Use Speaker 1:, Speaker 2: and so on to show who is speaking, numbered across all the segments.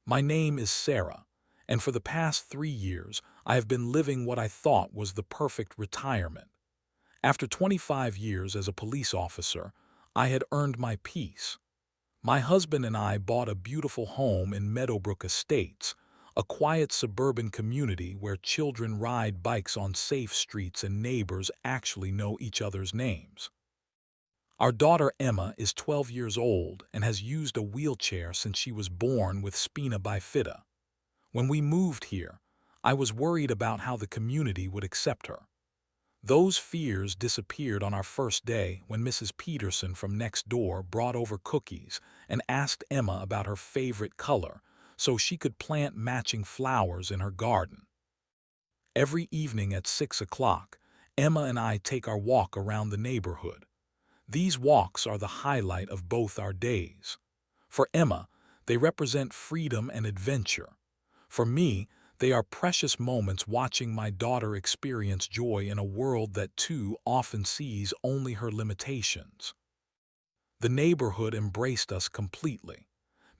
Speaker 1: My name is Sarah, and for the past 3 years, I have been living what I thought was the perfect retirement. After 25 years as a police officer, I had earned my peace. My husband and I bought a beautiful home in Meadowbrook Estates, a quiet suburban community where children ride bikes on safe streets and neighbors actually know each other's names. Our daughter Emma is 12 years old and has used a wheelchair since she was born with spina bifida. When we moved here, I was worried about how the community would accept her. Those fears disappeared on our first day when Mrs. Peterson from next door brought over cookies and asked Emma about her favorite color so she could plant matching flowers in her garden. Every evening at 6 o'clock, Emma and I take our walk around the neighborhood. These walks are the highlight of both our days. For Emma, they represent freedom and adventure. For me, they are precious moments watching my daughter experience joy in a world that too often sees only her limitations. The neighborhood embraced us completely.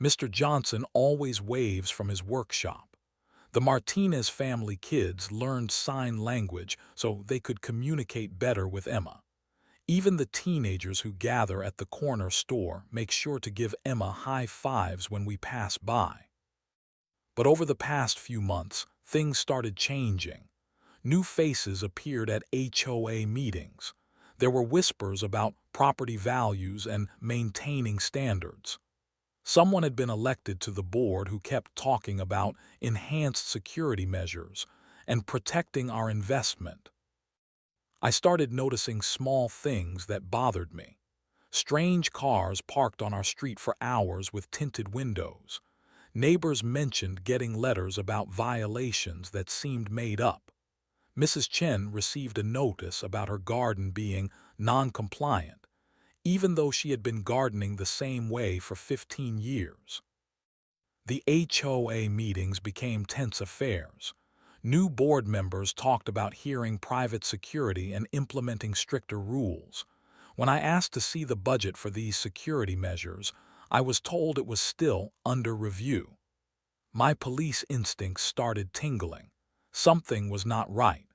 Speaker 1: Mr. Johnson always waves from his workshop. The Martinez family kids learned sign language so they could communicate better with Emma. Even the teenagers who gather at the corner store make sure to give Emma high fives when we pass by. But over the past few months, things started changing. New faces appeared at HOA meetings. There were whispers about property values and maintaining standards. Someone had been elected to the board who kept talking about enhanced security measures and protecting our investment. I started noticing small things that bothered me. Strange cars parked on our street for hours with tinted windows. Neighbors mentioned getting letters about violations that seemed made up. Mrs. Chen received a notice about her garden being non-compliant, even though she had been gardening the same way for 15 years. The HOA meetings became tense affairs. New board members talked about hearing private security and implementing stricter rules. When I asked to see the budget for these security measures, I was told it was still under review. My police instincts started tingling. Something was not right.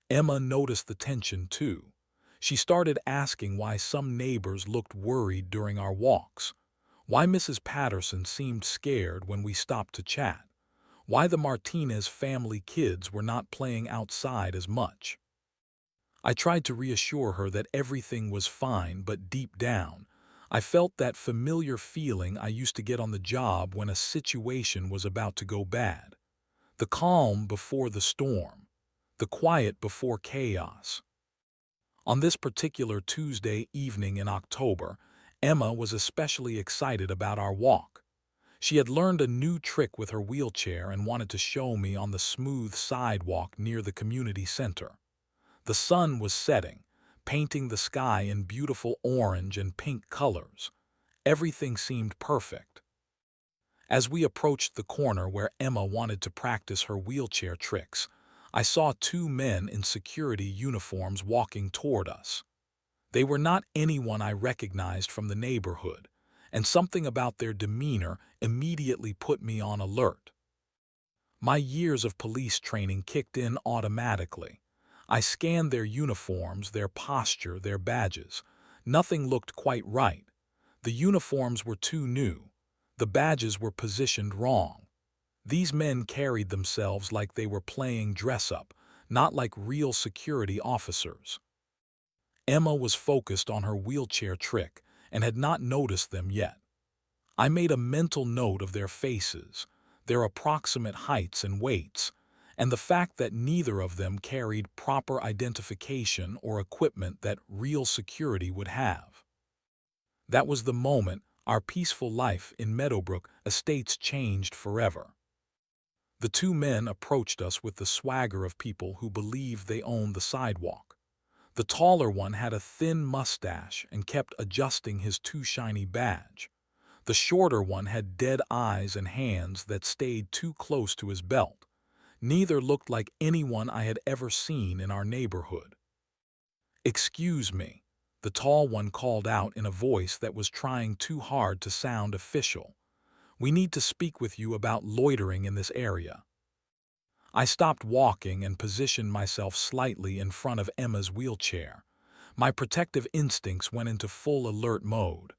Speaker 1: Emma noticed the tension too. She started asking why some neighbors looked worried during our walks, why Mrs. Patterson seemed scared when we stopped to chat, why the Martinez family kids were not playing outside as much. I tried to reassure her that everything was fine, but deep down, I felt that familiar feeling I used to get on the job when a situation was about to go bad. The calm before the storm, the quiet before chaos. On this particular Tuesday evening in October, Emma was especially excited about our walk. She had learned a new trick with her wheelchair and wanted to show me on the smooth sidewalk near the community center. The sun was setting, painting the sky in beautiful orange and pink colors. Everything seemed perfect. As we approached the corner where Emma wanted to practice her wheelchair tricks, I saw two men in security uniforms walking toward us. They were not anyone I recognized from the neighborhood, and something about their demeanor immediately put me on alert. My years of police training kicked in automatically. I scanned their uniforms, their posture, their badges. Nothing looked quite right. The uniforms were too new. The badges were positioned wrong. These men carried themselves like they were playing dress-up, not like real security officers. Emma was focused on her wheelchair trick and had not noticed them yet. I made a mental note of their faces, their approximate heights and weights, and the fact that neither of them carried proper identification or equipment that real security would have. That was the moment our peaceful life in Meadowbrook Estates changed forever. The two men approached us with the swagger of people who believe they own the sidewalk. The taller one had a thin mustache and kept adjusting his too shiny badge. The shorter one had dead eyes and hands that stayed too close to his belt. Neither looked like anyone I had ever seen in our neighborhood. "Excuse me," the tall one called out in a voice that was trying too hard to sound official. We need to speak with you about loitering in this area. I stopped walking and positioned myself slightly in front of Emma's wheelchair. My protective instincts went into full alert mode.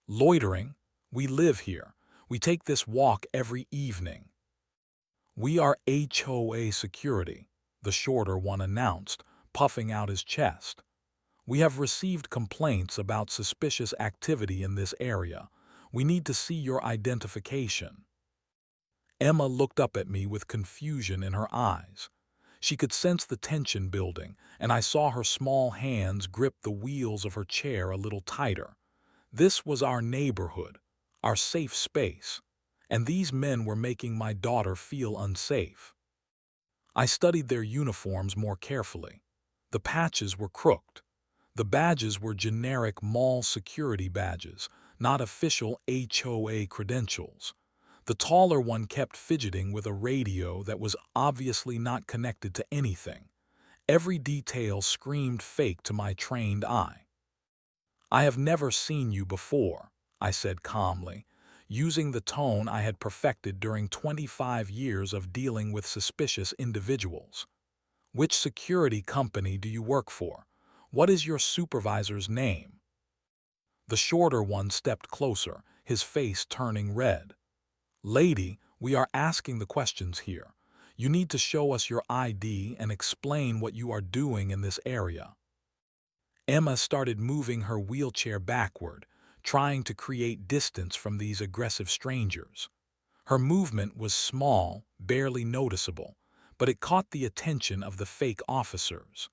Speaker 1: Loitering? We live here. We take this walk every evening. We are HOA security, the shorter one announced, puffing out his chest. We have received complaints about suspicious activity in this area. We need to see your identification. Emma looked up at me with confusion in her eyes. She could sense the tension building, and I saw her small hands grip the wheels of her chair a little tighter. This was our neighborhood, our safe space, and these men were making my daughter feel unsafe. I studied their uniforms more carefully. The patches were crooked. The badges were generic mall security badges, not official HOA credentials. The taller one kept fidgeting with a radio that was obviously not connected to anything. Every detail screamed fake to my trained eye. I have never seen you before, I said calmly, using the tone I had perfected during 25 years of dealing with suspicious individuals. Which security company do you work for? What is your supervisor's name? The shorter one stepped closer, his face turning red. Lady, we are asking the questions here. You need to show us your ID and explain what you are doing in this area. Emma started moving her wheelchair backward, trying to create distance from these aggressive strangers. Her movement was small, barely noticeable, but it caught the attention of the fake officers.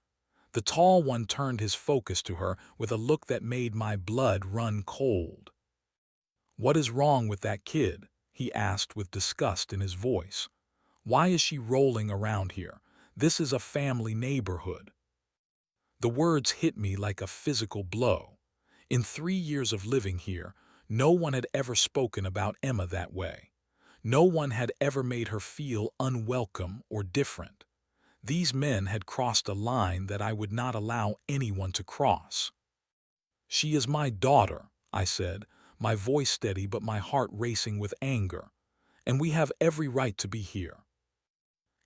Speaker 1: The tall one turned his focus to her with a look that made my blood run cold. "What is wrong with that kid?" he asked with disgust in his voice. "Why is she rolling around here? This is a family neighborhood." The words hit me like a physical blow. In 3 years of living here, no one had ever spoken about Emma that way. No one had ever made her feel unwelcome or different. These men had crossed a line that I would not allow anyone to cross. "She is my daughter," I said, my voice steady but my heart racing with anger. "And we have every right to be here."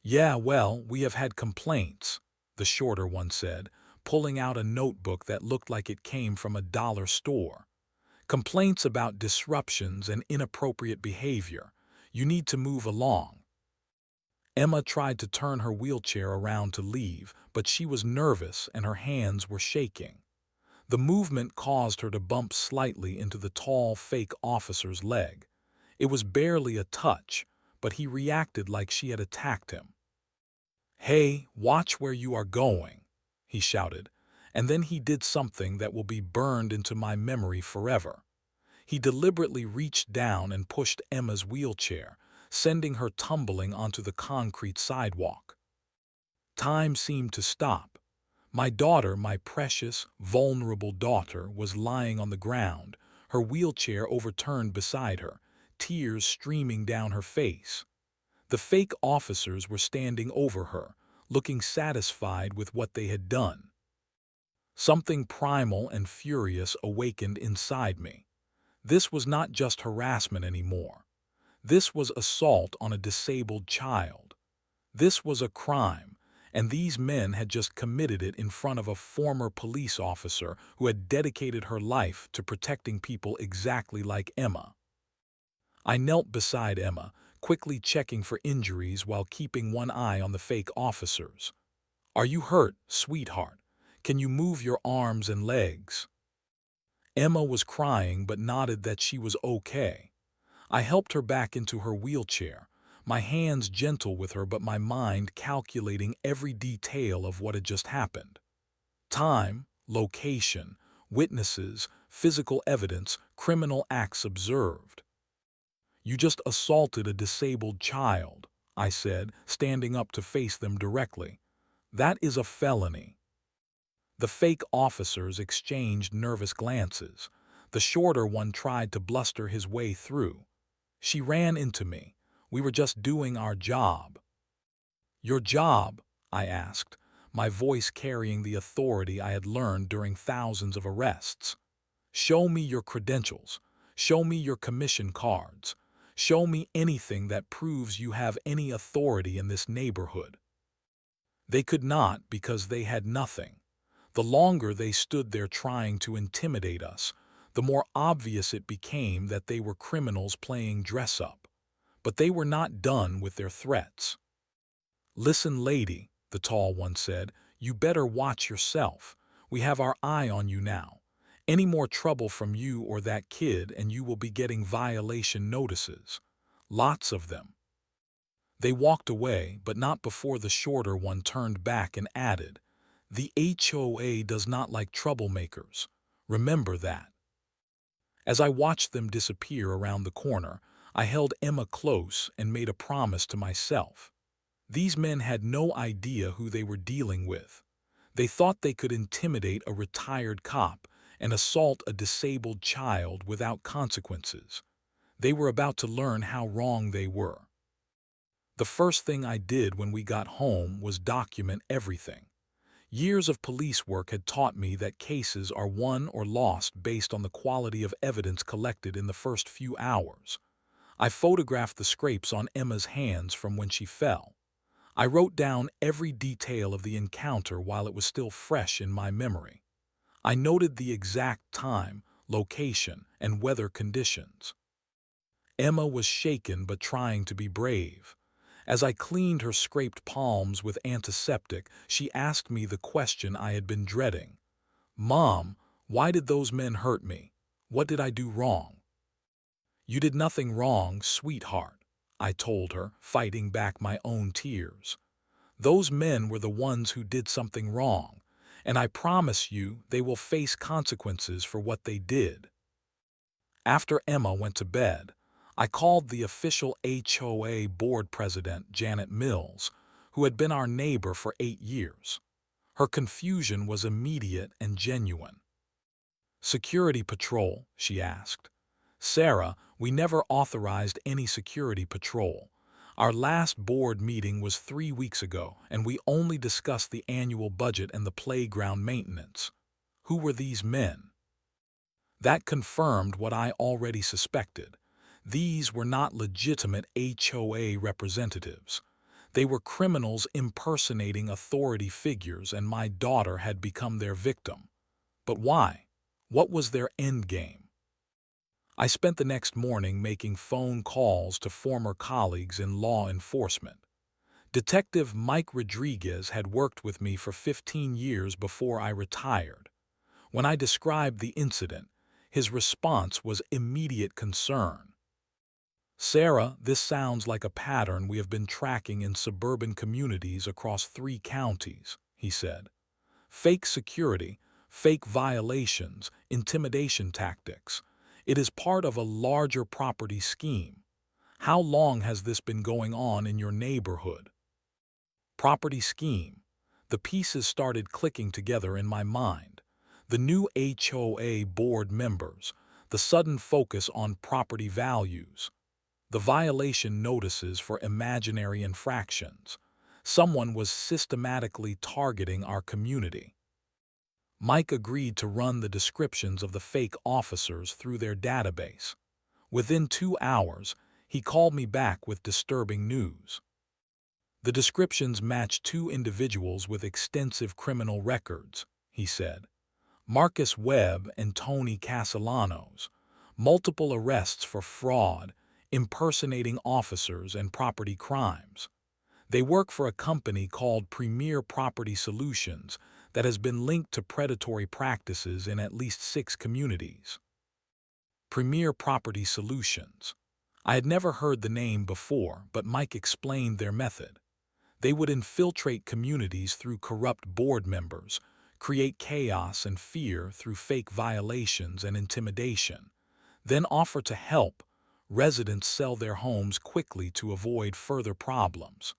Speaker 1: "Yeah, well, we have had complaints," the shorter one said, pulling out a notebook that looked like it came from a dollar store. "Complaints about disruptions and inappropriate behavior. You need to move along." Emma tried to turn her wheelchair around to leave, but she was nervous and her hands were shaking. The movement caused her to bump slightly into the tall, fake officer's leg. It was barely a touch, but he reacted like she had attacked him. "Hey, watch where you are going," he shouted, and then he did something that will be burned into my memory forever. He deliberately reached down and pushed Emma's wheelchair, sending her tumbling onto the concrete sidewalk. Time seemed to stop. My daughter, my precious, vulnerable daughter, was lying on the ground, her wheelchair overturned beside her, tears streaming down her face. The fake officers were standing over her, looking satisfied with what they had done. Something primal and furious awakened inside me. This was not just harassment anymore. This was assault on a disabled child. This was a crime, and these men had just committed it in front of a former police officer who had dedicated her life to protecting people exactly like Emma. I knelt beside Emma, quickly checking for injuries while keeping one eye on the fake officers. "Are you hurt, sweetheart? Can you move your arms and legs?" Emma was crying but nodded that she was okay. I helped her back into her wheelchair, my hands gentle with her but my mind calculating every detail of what had just happened. Time, location, witnesses, physical evidence, criminal acts observed. "You just assaulted a disabled child," I said, standing up to face them directly. "That is a felony." The fake officers exchanged nervous glances. The shorter one tried to bluster his way through. "She ran into me. We were just doing our job." "Your job?" I asked, my voice carrying the authority I had learned during thousands of arrests. "Show me your credentials. Show me your commission cards. Show me anything that proves you have any authority in this neighborhood. They could not because they had nothing. The longer they stood there trying to intimidate us, the more obvious it became that they were criminals playing dress-up. But they were not done with their threats. "Listen, lady," the tall one said, "you better watch yourself. We have our eye on you now. Any more trouble from you or that kid and you will be getting violation notices. Lots of them." They walked away, but not before the shorter one turned back and added, "The HOA does not like troublemakers. Remember that." As I watched them disappear around the corner, I held Emma close and made a promise to myself. These men had no idea who they were dealing with. They thought they could intimidate a retired cop and assault a disabled child without consequences. They were about to learn how wrong they were. The first thing I did when we got home was document everything. Years of police work had taught me that cases are won or lost based on the quality of evidence collected in the first few hours. I photographed the scrapes on Emma's hands from when she fell. I wrote down every detail of the encounter while it was still fresh in my memory. I noted the exact time, location, and weather conditions. Emma was shaken but trying to be brave. As I cleaned her scraped palms with antiseptic, she asked me the question I had been dreading. "Mom, why did those men hurt me? What did I do wrong?" "You did nothing wrong, sweetheart," I told her, fighting back my own tears. "Those men were the ones who did something wrong, and I promise you they will face consequences for what they did." After Emma went to bed, I called the official HOA board president, Janet Mills, who had been our neighbor for 8 years. Her confusion was immediate and genuine. "Security patrol?" she asked. "Sarah, we never authorized any security patrol. Our last board meeting was 3 weeks ago, and we only discussed the annual budget and the playground maintenance. Who were these men?" That confirmed what I already suspected. These were not legitimate HOA representatives. They were criminals impersonating authority figures, and my daughter had become their victim. But why? What was their endgame? I spent the next morning making phone calls to former colleagues in law enforcement. Detective Mike Rodriguez had worked with me for 15 years before I retired. When I described the incident, his response was immediate concern. "Sarah, this sounds like a pattern we have been tracking in suburban communities across 3 counties," he said. "Fake security, fake violations, intimidation tactics. It is part of a larger property scheme. How long has this been going on in your neighborhood?" Property scheme. The pieces started clicking together in my mind. The new HOA board members, the sudden focus on property values, the violation notices for imaginary infractions. Someone was systematically targeting our community. Mike agreed to run the descriptions of the fake officers through their database. Within 2 hours, he called me back with disturbing news. "The descriptions match 2 individuals with extensive criminal records," he said. "Marcus Webb and Tony Castellanos. Multiple arrests for fraud, impersonating officers, and property crimes. They work for a company called Premier Property Solutions that has been linked to predatory practices in at least 6 communities." Premier Property Solutions. I had never heard the name before, but Mike explained their method. They would infiltrate communities through corrupt board members, create chaos and fear through fake violations and intimidation, then offer to help residents sell their homes quickly to avoid further problems.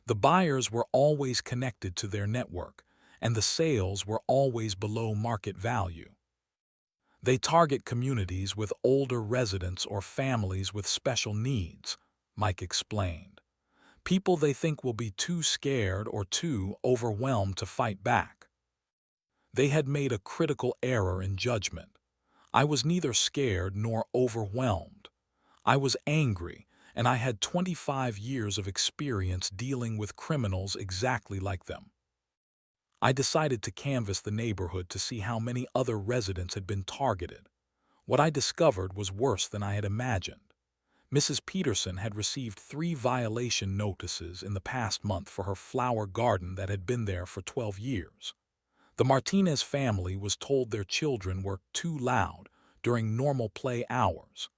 Speaker 1: The buyers were always connected to their network, and the sales were always below market value. They target communities with older residents or families with special needs, Mike explained. People they think will be too scared or too overwhelmed to fight back. They had made a critical error in judgment. I was neither scared nor overwhelmed. I was angry, and I had 25 years of experience dealing with criminals exactly like them. I decided to canvass the neighborhood to see how many other residents had been targeted. What I discovered was worse than I had imagined. Mrs. Peterson had received 3 violation notices in the past month for her flower garden that had been there for 12 years. The Martinez family was told their children were too loud during normal play hours.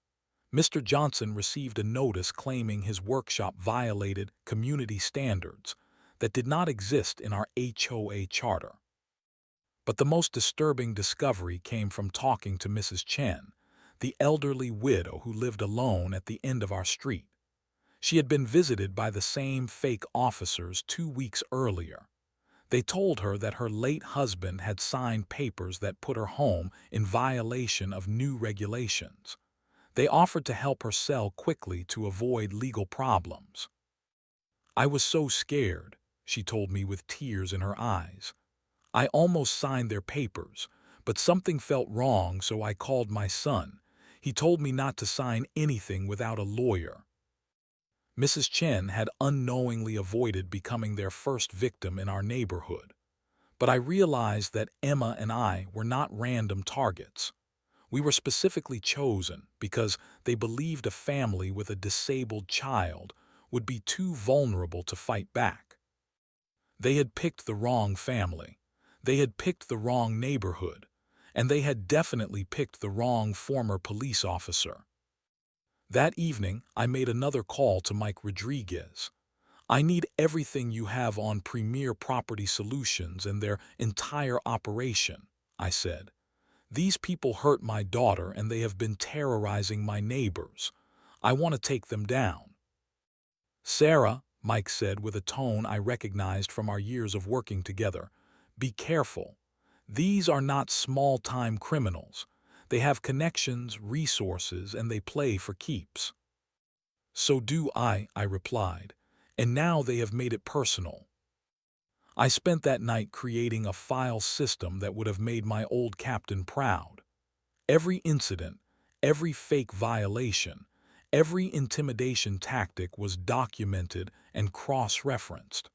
Speaker 1: Mr. Johnson received a notice claiming his workshop violated community standards that did not exist in our HOA charter. But the most disturbing discovery came from talking to Mrs. Chen, the elderly widow who lived alone at the end of our street. She had been visited by the same fake officers 2 weeks earlier. They told her that her late husband had signed papers that put her home in violation of new regulations. They offered to help her sell quickly to avoid legal problems. I was so scared, she told me with tears in her eyes. I almost signed their papers, but something felt wrong, so I called my son. He told me not to sign anything without a lawyer. Mrs. Chen had unknowingly avoided becoming their first victim in our neighborhood. But I realized that Emma and I were not random targets. We were specifically chosen because they believed a family with a disabled child would be too vulnerable to fight back. They had picked the wrong family. They had picked the wrong neighborhood. And they had definitely picked the wrong former police officer. That evening, I made another call to Mike Rodriguez. I need everything you have on Premier Property Solutions and their entire operation, I said. These people hurt my daughter and they have been terrorizing my neighbors. I want to take them down. Sarah, Mike said with a tone I recognized from our years of working together, be careful. These are not small-time criminals. They have connections, resources, and they play for keeps. So do I replied. And now they have made it personal. I spent that night creating a file system that would have made my old captain proud. Every incident, every fake violation, every intimidation tactic was documented and cross-referenced.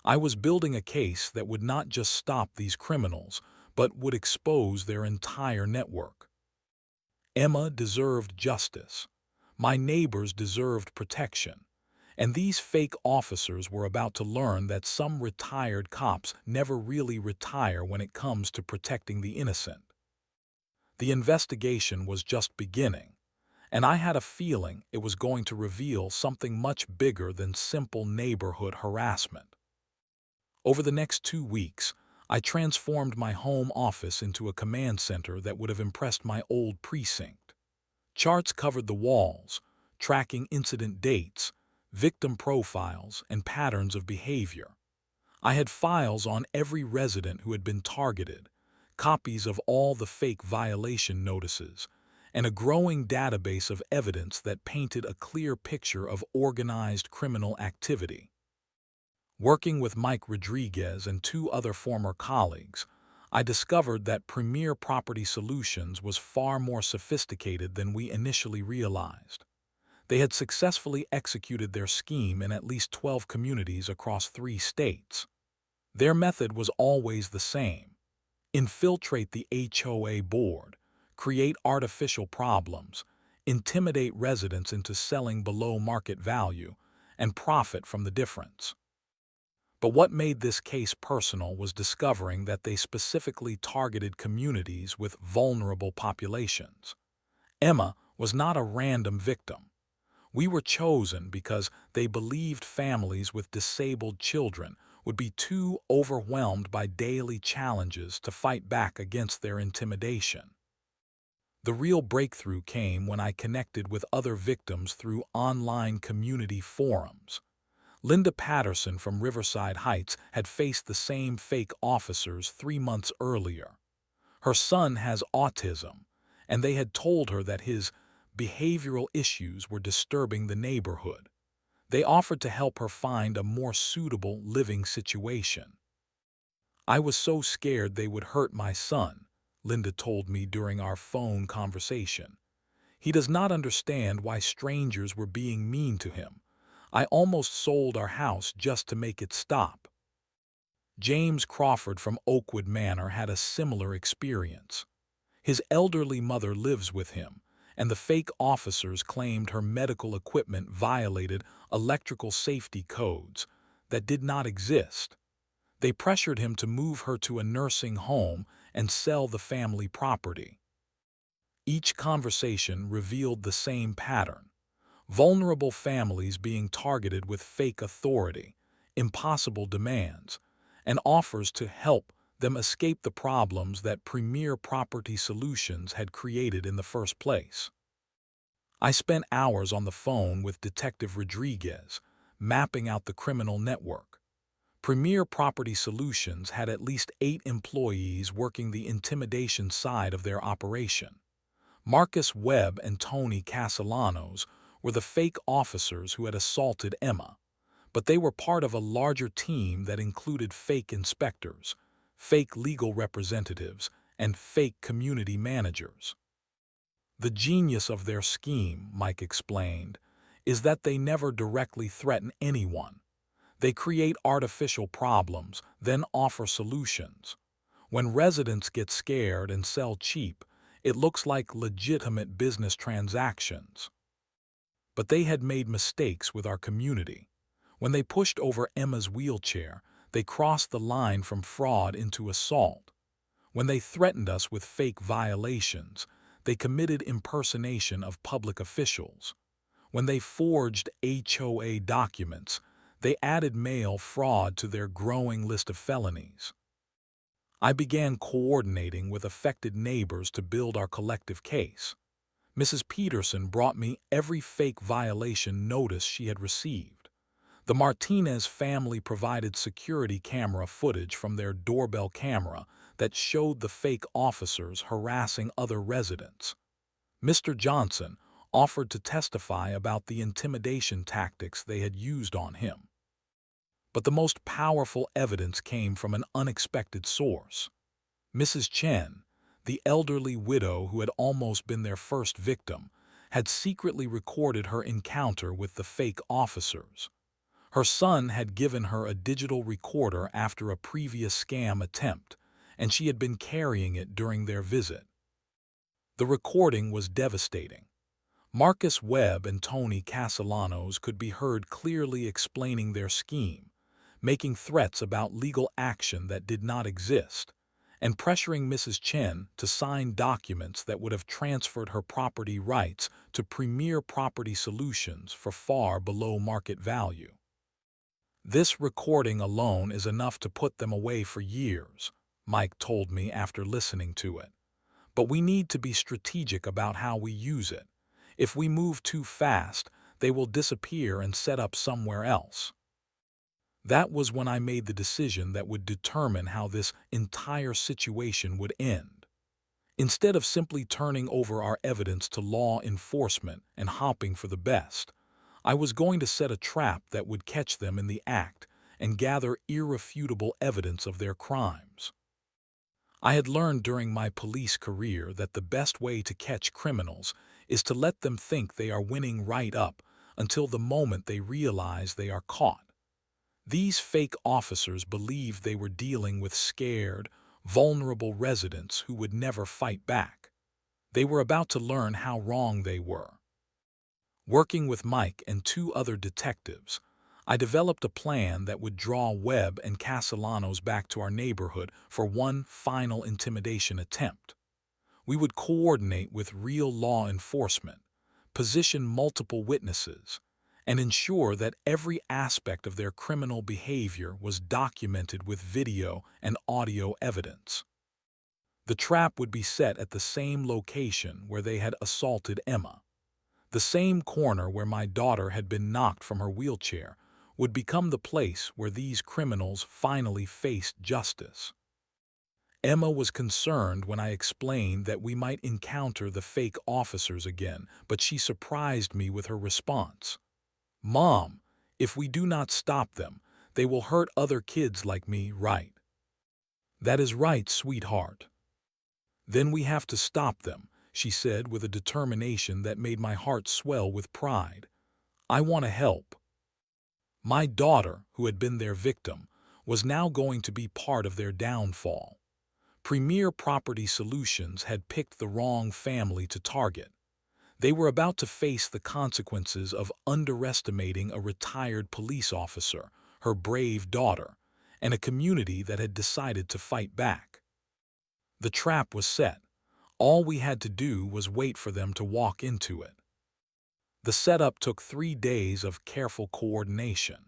Speaker 1: I was building a case that would not just stop these criminals, but would expose their entire network. Emma deserved justice. My neighbors deserved protection. And these fake officers were about to learn that some retired cops never really retire when it comes to protecting the innocent. The investigation was just beginning, and I had a feeling it was going to reveal something much bigger than simple neighborhood harassment. Over the next 2 weeks, I transformed my home office into a command center that would have impressed my old precinct. Charts covered the walls, tracking incident dates, victim profiles, and patterns of behavior. I had files on every resident who had been targeted, copies of all the fake violation notices, and a growing database of evidence that painted a clear picture of organized criminal activity. Working with Mike Rodriguez and 2 other former colleagues, I discovered that Premier Property Solutions was far more sophisticated than we initially realized. They had successfully executed their scheme in at least 12 communities across 3 states. Their method was always the same: infiltrate the HOA board, create artificial problems, intimidate residents into selling below market value, and profit from the difference. But what made this case personal was discovering that they specifically targeted communities with vulnerable populations. Emma was not a random victim. We were chosen because they believed families with disabled children would be too overwhelmed by daily challenges to fight back against their intimidation. The real breakthrough came when I connected with other victims through online community forums. Linda Patterson from Riverside Heights had faced the same fake officers 3 months earlier. Her son has autism, and they had told her that his behavioral issues were disturbing the neighborhood. They offered to help her find a more suitable living situation. I was so scared they would hurt my son, Linda told me during our phone conversation. He does not understand why strangers were being mean to him. I almost sold our house just to make it stop. James Crawford from Oakwood Manor had a similar experience. His elderly mother lives with him, and the fake officers claimed her medical equipment violated electrical safety codes that did not exist. They pressured him to move her to a nursing home and sell the family property. Each conversation revealed the same pattern: vulnerable families being targeted with fake authority, impossible demands, and offers to help them escape the problems that Premier Property Solutions had created in the first place. I spent hours on the phone with Detective Rodriguez, mapping out the criminal network. Premier Property Solutions had at least 8 employees working the intimidation side of their operation. Marcus Webb and Tony Castellanos were the fake officers who had assaulted Emma, but they were part of a larger team that included fake inspectors, fake legal representatives, and fake community managers. The genius of their scheme, Mike explained, is that they never directly threaten anyone. They create artificial problems, then offer solutions. When residents get scared and sell cheap, it looks like legitimate business transactions. But they had made mistakes with our community. When they pushed over Emma's wheelchair, they crossed the line from fraud into assault. When they threatened us with fake violations, they committed impersonation of public officials. When they forged HOA documents, they added mail fraud to their growing list of felonies. I began coordinating with affected neighbors to build our collective case. Mrs. Peterson brought me every fake violation notice she had received. The Martinez family provided security camera footage from their doorbell camera that showed the fake officers harassing other residents. Mr. Johnson offered to testify about the intimidation tactics they had used on him. But the most powerful evidence came from an unexpected source. Mrs. Chen, the elderly widow who had almost been their first victim, had secretly recorded her encounter with the fake officers. Her son had given her a digital recorder after a previous scam attempt, and she had been carrying it during their visit. The recording was devastating. Marcus Webb and Tony Castellanos could be heard clearly explaining their scheme, making threats about legal action that did not exist, and pressuring Mrs. Chen to sign documents that would have transferred her property rights to Premier Property Solutions for far below market value. This recording alone is enough to put them away for years, Mike told me after listening to it. But we need to be strategic about how we use it. If we move too fast, they will disappear and set up somewhere else. That was when I made the decision that would determine how this entire situation would end. Instead of simply turning over our evidence to law enforcement and hoping for the best, I was going to set a trap that would catch them in the act and gather irrefutable evidence of their crimes. I had learned during my police career that the best way to catch criminals is to let them think they are winning right up until the moment they realize they are caught. These fake officers believed they were dealing with scared, vulnerable residents who would never fight back. They were about to learn how wrong they were. Working with Mike and 2 other detectives, I developed a plan that would draw Webb and Castellanos back to our neighborhood for one final intimidation attempt. We would coordinate with real law enforcement, position multiple witnesses, and ensure that every aspect of their criminal behavior was documented with video and audio evidence. The trap would be set at the same location where they had assaulted Emma. The same corner where my daughter had been knocked from her wheelchair would become the place where these criminals finally faced justice. Emma was concerned when I explained that we might encounter the fake officers again, but she surprised me with her response. "Mom, if we do not stop them, they will hurt other kids like me, right?" "That is right, sweetheart." "Then we have to stop them. she said with a determination that made my heart swell with pride. "I want to help." My daughter, who had been their victim, was now going to be part of their downfall. Premier Property Solutions had picked the wrong family to target. They were about to face the consequences of underestimating a retired police officer, her brave daughter, and a community that had decided to fight back. The trap was set. All we had to do was wait for them to walk into it. The setup took 3 days of careful coordination.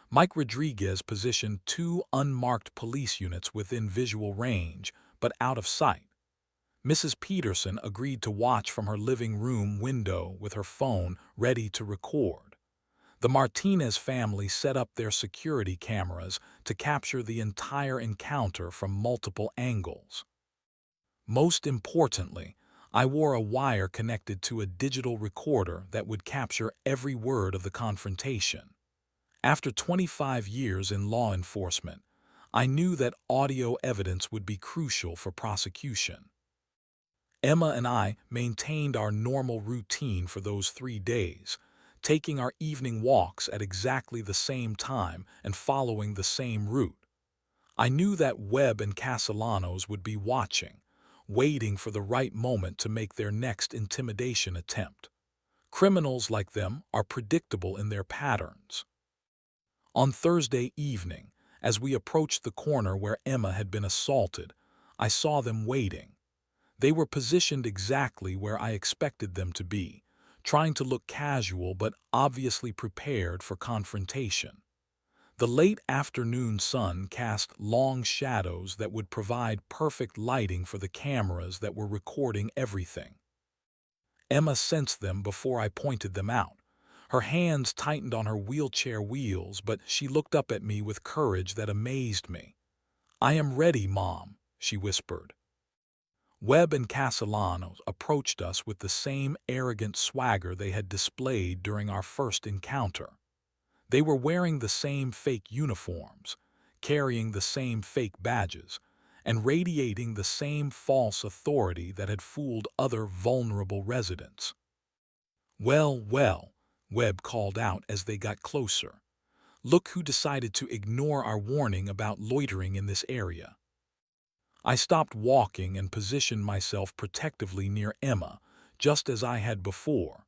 Speaker 1: Mike Rodriguez positioned 2 unmarked police units within visual range, but out of sight. Mrs. Peterson agreed to watch from her living room window with her phone ready to record. The Martinez family set up their security cameras to capture the entire encounter from multiple angles. Most importantly, I wore a wire connected to a digital recorder that would capture every word of the confrontation. After 25 years in law enforcement, I knew that audio evidence would be crucial for prosecution. Emma and I maintained our normal routine for those 3 days, taking our evening walks at exactly the same time and following the same route. I knew that Webb and Castellanos would be watching, waiting for the right moment to make their next intimidation attempt. Criminals like them are predictable in their patterns. On Thursday evening, as we approached the corner where Emma had been assaulted, I saw them waiting. They were positioned exactly where I expected them to be, trying to look casual but obviously prepared for confrontation. The late afternoon sun cast long shadows that would provide perfect lighting for the cameras that were recording everything. Emma sensed them before I pointed them out. Her hands tightened on her wheelchair wheels, but she looked up at me with courage that amazed me. "I am ready, Mom," she whispered. Webb and Castellanos approached us with the same arrogant swagger they had displayed during our first encounter. They were wearing the same fake uniforms, carrying the same fake badges, and radiating the same false authority that had fooled other vulnerable residents. "Well, well," Webb called out as they got closer. "Look who decided to ignore our warning about loitering in this area." I stopped walking and positioned myself protectively near Emma, just as I had before.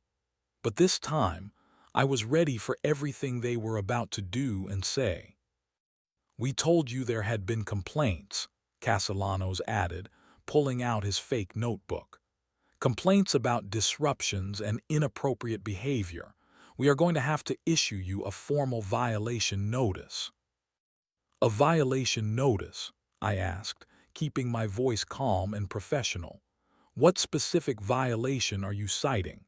Speaker 1: But this time, I was ready for everything they were about to do and say. "We told you there had been complaints," Castellanos added, pulling out his fake notebook. "Complaints about disruptions and inappropriate behavior. We are going to have to issue you a formal violation notice." "A violation notice?" I asked, keeping my voice calm and professional. "What specific violation are you citing?"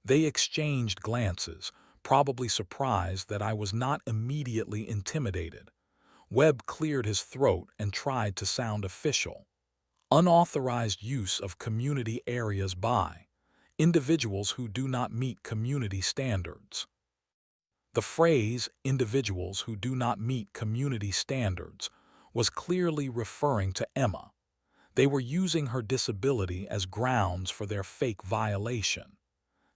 Speaker 1: They exchanged glances, probably surprised that I was not immediately intimidated. Webb cleared his throat and tried to sound official. "Unauthorized use of community areas by individuals who do not meet community standards." The phrase, "individuals who do not meet community standards," was clearly referring to Emma. They were using her disability as grounds for their fake violation.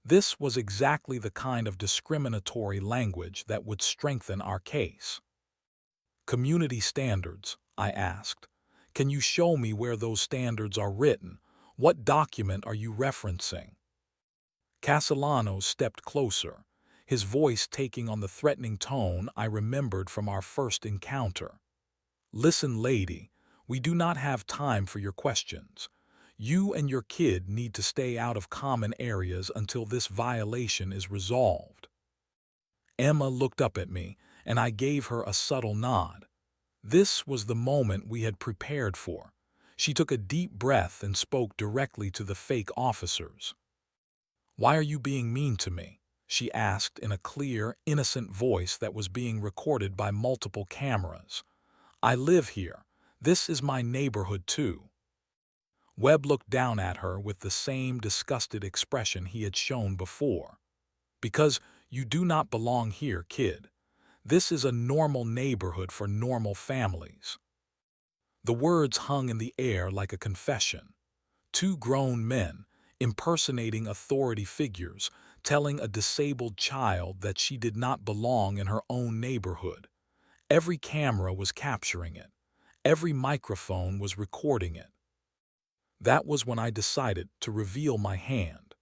Speaker 1: This was exactly the kind of discriminatory language that would strengthen our case. "Community standards," I asked. "Can you show me where those standards are written? What document are you referencing?" Castellanos stepped closer, his voice taking on the threatening tone I remembered from our first encounter. "Listen, lady, we do not have time for your questions. You and your kid need to stay out of common areas until this violation is resolved." Emma looked up at me, and I gave her a subtle nod. This was the moment we had prepared for. She took a deep breath and spoke directly to the fake officers. "Why are you being mean to me?" she asked in a clear, innocent voice that was being recorded by multiple cameras. "I live here. This is my neighborhood too." Webb looked down at her with the same disgusted expression he had shown before. "Because you do not belong here, kid. This is a normal neighborhood for normal families." The words hung in the air like a confession. Two grown men, impersonating authority figures, telling a disabled child that she did not belong in her own neighborhood. Every camera was capturing it. Every microphone was recording it. That was when I decided to reveal my hand.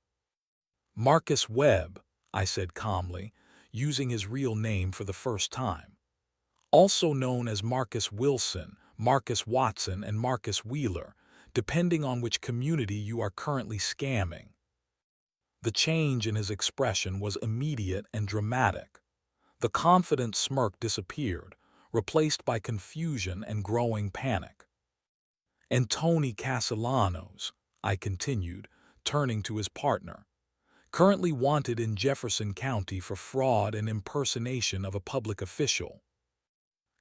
Speaker 1: Marcus Webb, I said calmly, using his real name for the first time. Also known as Marcus Wilson, Marcus Watson, and Marcus Wheeler, depending on which community you are currently scamming. The change in his expression was immediate and dramatic. The confident smirk disappeared, replaced by confusion and growing panic. And Tony Castellanos, I continued, turning to his partner, currently wanted in Jefferson County for fraud and impersonation of a public official.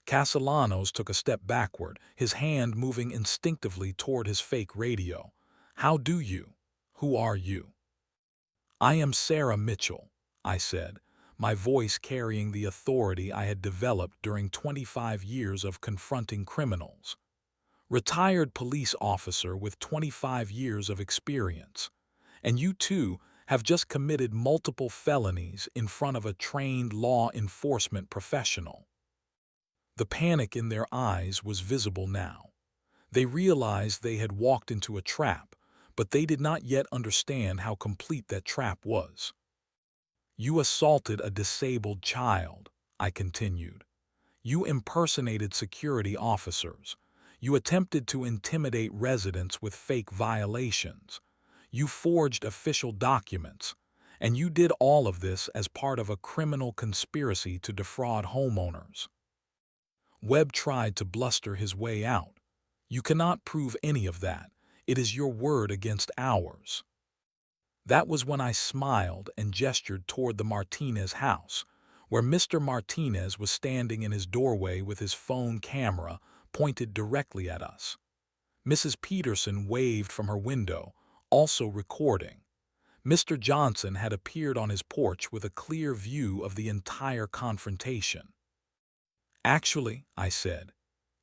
Speaker 1: Castellanos took a step backward, his hand moving instinctively toward his fake radio. How do you? Who are you? I am Sarah Mitchell, I said, my voice carrying the authority I had developed during 25 years of confronting criminals. Retired police officer with 25 years of experience. And you too have just committed multiple felonies in front of a trained law enforcement professional. The panic in their eyes was visible now. They realized they had walked into a trap, but they did not yet understand how complete that trap was. You assaulted a disabled child, I continued. You impersonated security officers. You attempted to intimidate residents with fake violations. You forged official documents. And you did all of this as part of a criminal conspiracy to defraud homeowners. Webb tried to bluster his way out. You cannot prove any of that. It is your word against ours. That was when I smiled and gestured toward the Martinez house, where Mr. Martinez was standing in his doorway with his phone camera pointed directly at us. Mrs. Peterson waved from her window, also recording. Mr. Johnson had appeared on his porch with a clear view of the entire confrontation. Actually, I said,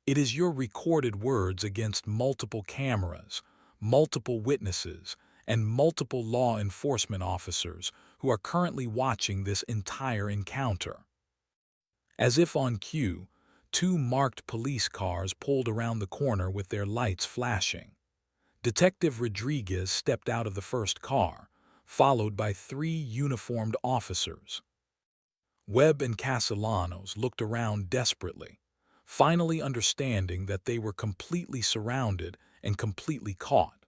Speaker 1: it is your recorded words against multiple cameras, multiple witnesses, and multiple law enforcement officers who are currently watching this entire encounter. As if on cue, two marked police cars pulled around the corner with their lights flashing. Detective Rodriguez stepped out of the first car, followed by 3 uniformed officers. Webb and Castellanos looked around desperately, finally understanding that they were completely surrounded and completely caught.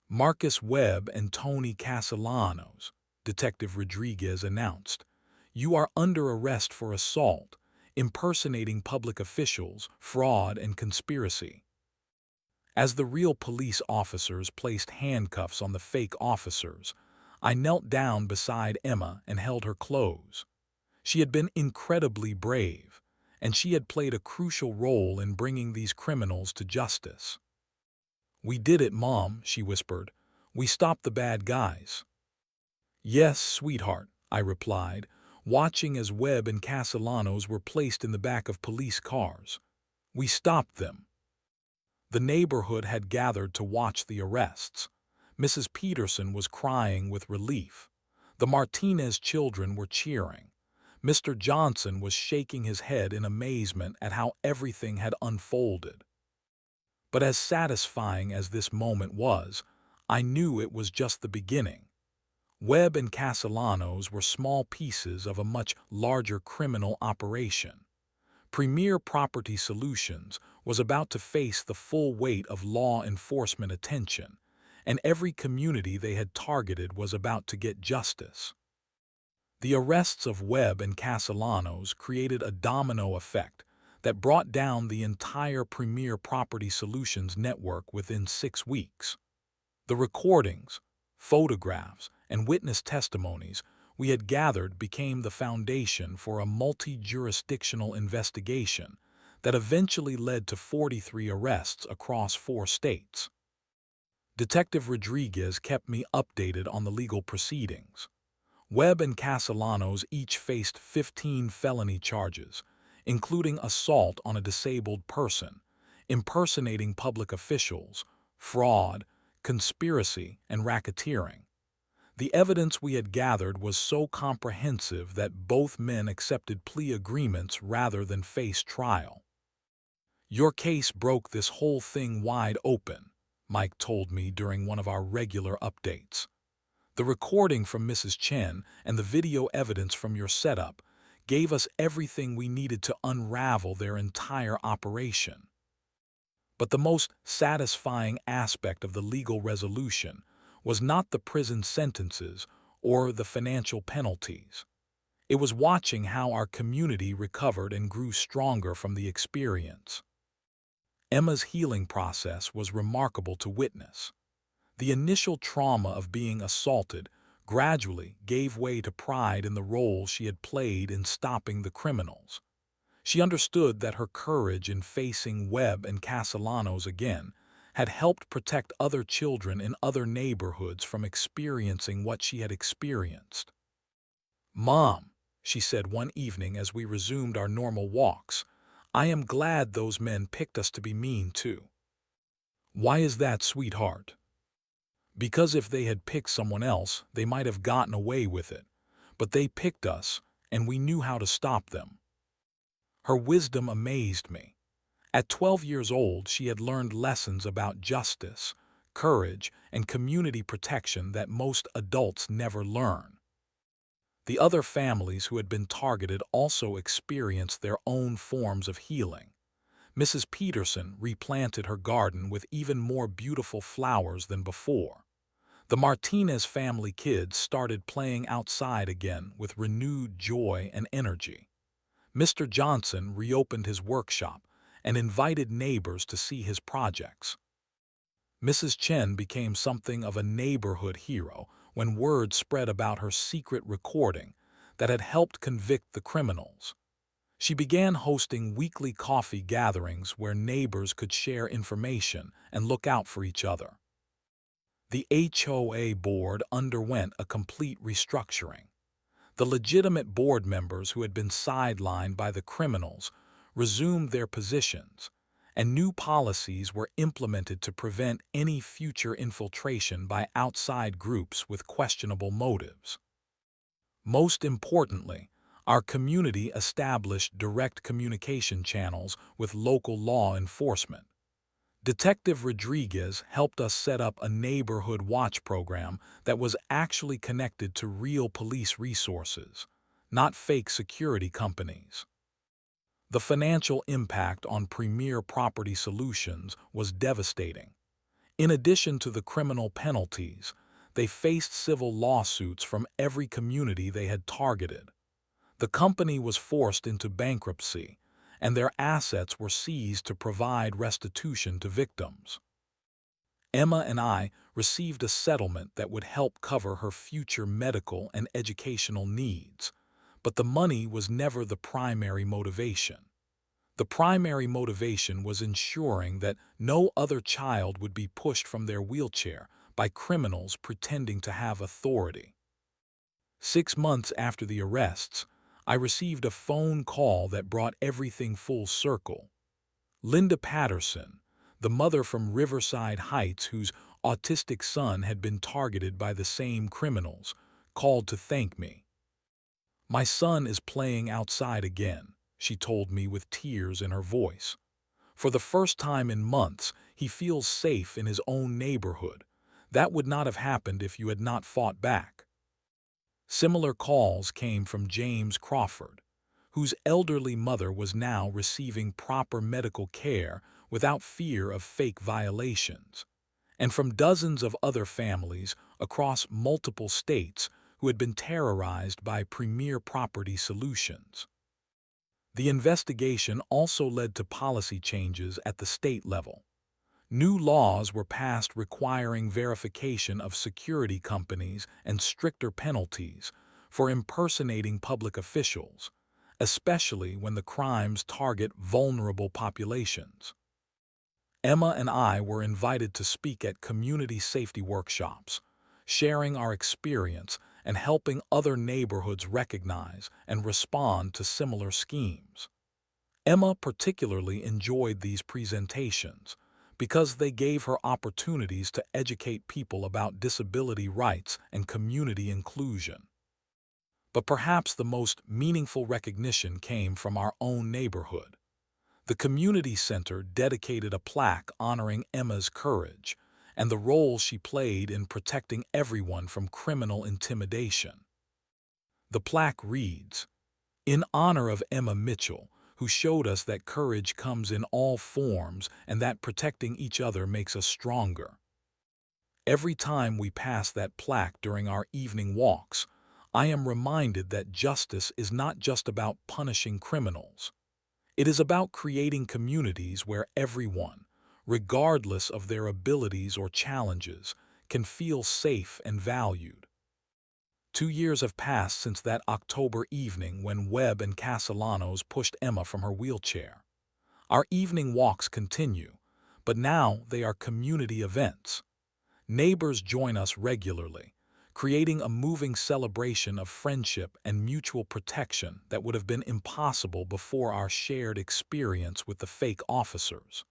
Speaker 1: Marcus Webb and Tony Castellanos, Detective Rodriguez announced, you are under arrest for assault, impersonating public officials, fraud, and conspiracy. As the real police officers placed handcuffs on the fake officers, I knelt down beside Emma and held her close. She had been incredibly brave, and she had played a crucial role in bringing these criminals to justice. We did it, Mom, she whispered. We stopped the bad guys. Yes, sweetheart, I replied, watching as Webb and Castellanos were placed in the back of police cars. We stopped them. The neighborhood had gathered to watch the arrests. Mrs. Peterson was crying with relief. The Martinez children were cheering. Mr. Johnson was shaking his head in amazement at how everything had unfolded. But as satisfying as this moment was, I knew it was just the beginning. Webb and Castellanos were small pieces of a much larger criminal operation. Premier Property Solutions was about to face the full weight of law enforcement attention, and every community they had targeted was about to get justice. The arrests of Webb and Castellanos created a domino effect that brought down the entire Premier Property Solutions network within 6 weeks. The recordings, photographs, and witness testimonies we had gathered became the foundation for a multi-jurisdictional investigation that eventually led to 43 arrests across 4 states. Detective Rodriguez kept me updated on the legal proceedings. Webb and Castellanos each faced 15 felony charges, including assault on a disabled person, impersonating public officials, fraud, conspiracy, and racketeering. The evidence we had gathered was so comprehensive that both men accepted plea agreements rather than face trial. "Your case broke this whole thing wide open," Mike told me during one of our regular updates. "The recording from Mrs. Chen and the video evidence from your setup gave us everything we needed to unravel their entire operation." But the most satisfying aspect of the legal resolution was not the prison sentences or the financial penalties. It was watching how our community recovered and grew stronger from the experience. Emma's healing process was remarkable to witness. The initial trauma of being assaulted gradually gave way to pride in the role she had played in stopping the criminals. She understood that her courage in facing Webb and Castellanos again had helped protect other children in other neighborhoods from experiencing what she had experienced. "Mom," she said one evening as we resumed our normal walks, "I am glad those men picked us to be mean too." "Why is that, sweetheart?" "Because if they had picked someone else, they might have gotten away with it. But they picked us, and we knew how to stop them." Her wisdom amazed me. At 12 years old, she had learned lessons about justice, courage, and community protection that most adults never learn. The other families who had been targeted also experienced their own forms of healing. Mrs. Peterson replanted her garden with even more beautiful flowers than before. The Martinez family kids started playing outside again with renewed joy and energy. Mr. Johnson reopened his workshop and invited neighbors to see his projects. Mrs. Chen became something of a neighborhood hero when word spread about her secret recording that had helped convict the criminals. She began hosting weekly coffee gatherings where neighbors could share information and look out for each other. The HOA board underwent a complete restructuring. The legitimate board members who had been sidelined by the criminals resumed their positions, and new policies were implemented to prevent any future infiltration by outside groups with questionable motives. Most importantly, our community established direct communication channels with local law enforcement. Detective Rodriguez helped us set up a neighborhood watch program that was actually connected to real police resources, not fake security companies. The financial impact on Premier Property Solutions was devastating. In addition to the criminal penalties, they faced civil lawsuits from every community they had targeted. The company was forced into bankruptcy, and their assets were seized to provide restitution to victims. Emma and I received a settlement that would help cover her future medical and educational needs, but the money was never the primary motivation. The primary motivation was ensuring that no other child would be pushed from their wheelchair by criminals pretending to have authority. 6 months after the arrests, I received a phone call that brought everything full circle. Linda Patterson, the mother from Riverside Heights whose autistic son had been targeted by the same criminals, called to thank me. "My son is playing outside again," she told me with tears in her voice. "For the first time in months, he feels safe in his own neighborhood. That would not have happened if you had not fought back." Similar calls came from James Crawford, whose elderly mother was now receiving proper medical care without fear of fake violations, and from dozens of other families across multiple states who had been terrorized by Premier Property Solutions. The investigation also led to policy changes at the state level. New laws were passed requiring verification of security companies and stricter penalties for impersonating public officials, especially when the crimes target vulnerable populations. Emma and I were invited to speak at community safety workshops, sharing our experience and helping other neighborhoods recognize and respond to similar schemes. Emma particularly enjoyed these presentations because they gave her opportunities to educate people about disability rights and community inclusion. But perhaps the most meaningful recognition came from our own neighborhood. The community center dedicated a plaque honoring Emma's courage and the role she played in protecting everyone from criminal intimidation. The plaque reads, "In honor of Emma Mitchell, who showed us that courage comes in all forms and that protecting each other makes us stronger." Every time we pass that plaque during our evening walks, I am reminded that justice is not just about punishing criminals. It is about creating communities where everyone, regardless of their abilities or challenges, can feel safe and valued. 2 years have passed since that October evening when Webb and Castellanos pushed Emma from her wheelchair. Our evening walks continue, but now they are community events. Neighbors join us regularly, creating a moving celebration of friendship and mutual protection that would have been impossible before our shared experience with the fake officers.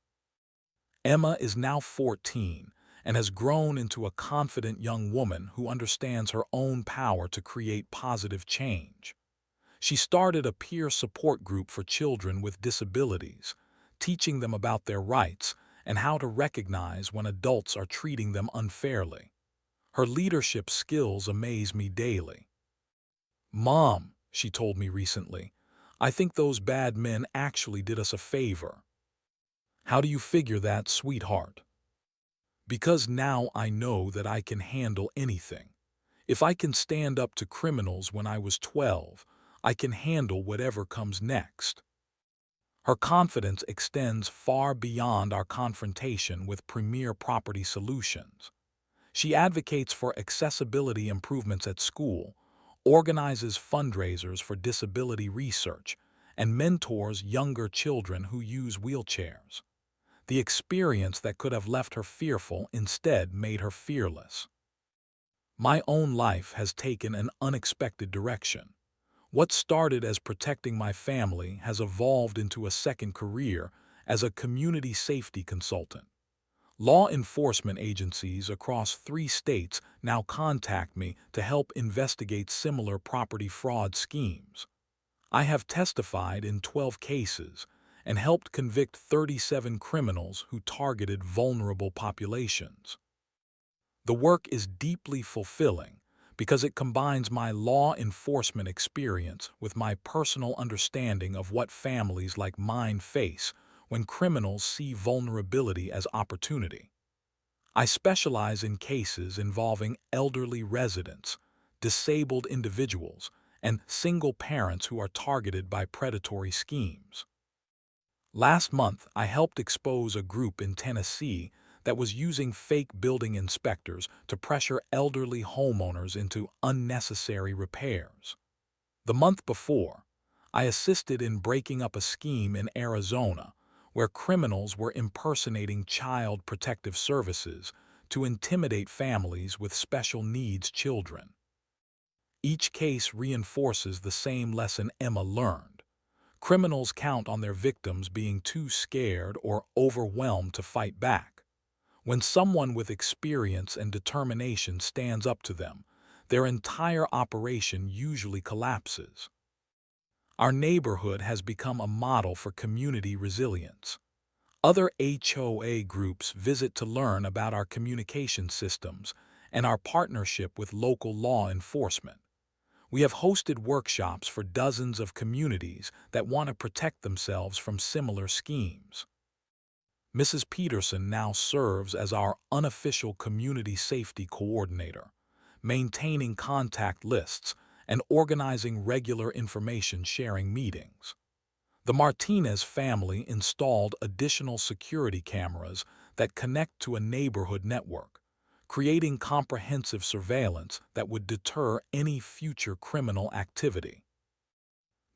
Speaker 1: Emma is now 14 and has grown into a confident young woman who understands her own power to create positive change. She started a peer support group for children with disabilities, teaching them about their rights and how to recognize when adults are treating them unfairly. Her leadership skills amaze me daily. "Mom," she told me recently, "I think those bad men actually did us a favor." "How do you figure that, sweetheart?" "Because now I know that I can handle anything. If I can stand up to criminals when I was 12, I can handle whatever comes next." Her confidence extends far beyond our confrontation with Premier Property Solutions. She advocates for accessibility improvements at school, organizes fundraisers for disability research, and mentors younger children who use wheelchairs. The experience that could have left her fearful instead made her fearless. My own life has taken an unexpected direction. What started as protecting my family has evolved into a second career as a community safety consultant. Law enforcement agencies across 3 states now contact me to help investigate similar property fraud schemes. I have testified in 12 cases and helped convict 37 criminals who targeted vulnerable populations. The work is deeply fulfilling because it combines my law enforcement experience with my personal understanding of what families like mine face when criminals see vulnerability as opportunity. I specialize in cases involving elderly residents, disabled individuals, and single parents who are targeted by predatory schemes. Last month, I helped expose a group in Tennessee that was using fake building inspectors to pressure elderly homeowners into unnecessary repairs. The month before, I assisted in breaking up a scheme in Arizona where criminals were impersonating Child Protective Services to intimidate families with special needs children. Each case reinforces the same lesson Emma learned. Criminals count on their victims being too scared or overwhelmed to fight back. When someone with experience and determination stands up to them, their entire operation usually collapses. Our neighborhood has become a model for community resilience. Other HOA groups visit to learn about our communication systems and our partnership with local law enforcement. We have hosted workshops for dozens of communities that want to protect themselves from similar schemes. Mrs. Peterson now serves as our unofficial community safety coordinator, maintaining contact lists and organizing regular information sharing meetings. The Martinez family installed additional security cameras that connect to a neighborhood network, creating comprehensive surveillance that would deter any future criminal activity.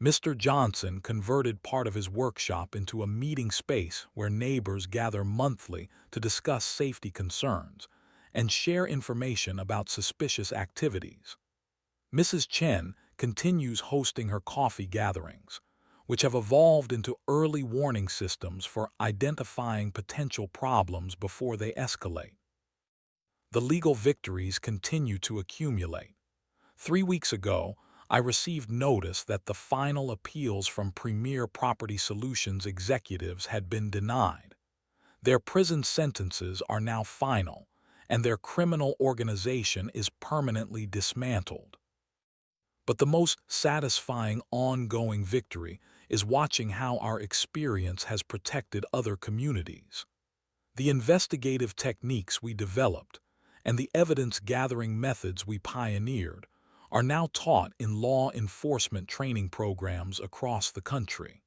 Speaker 1: Mr. Johnson converted part of his workshop into a meeting space where neighbors gather monthly to discuss safety concerns and share information about suspicious activities. Mrs. Chen continues hosting her coffee gatherings, which have evolved into early warning systems for identifying potential problems before they escalate. The legal victories continue to accumulate. 3 weeks ago, I received notice that the final appeals from Premier Property Solutions executives had been denied. Their prison sentences are now final, and their criminal organization is permanently dismantled. But the most satisfying ongoing victory is watching how our experience has protected other communities. The investigative techniques we developed and the evidence-gathering methods we pioneered are now taught in law enforcement training programs across the country.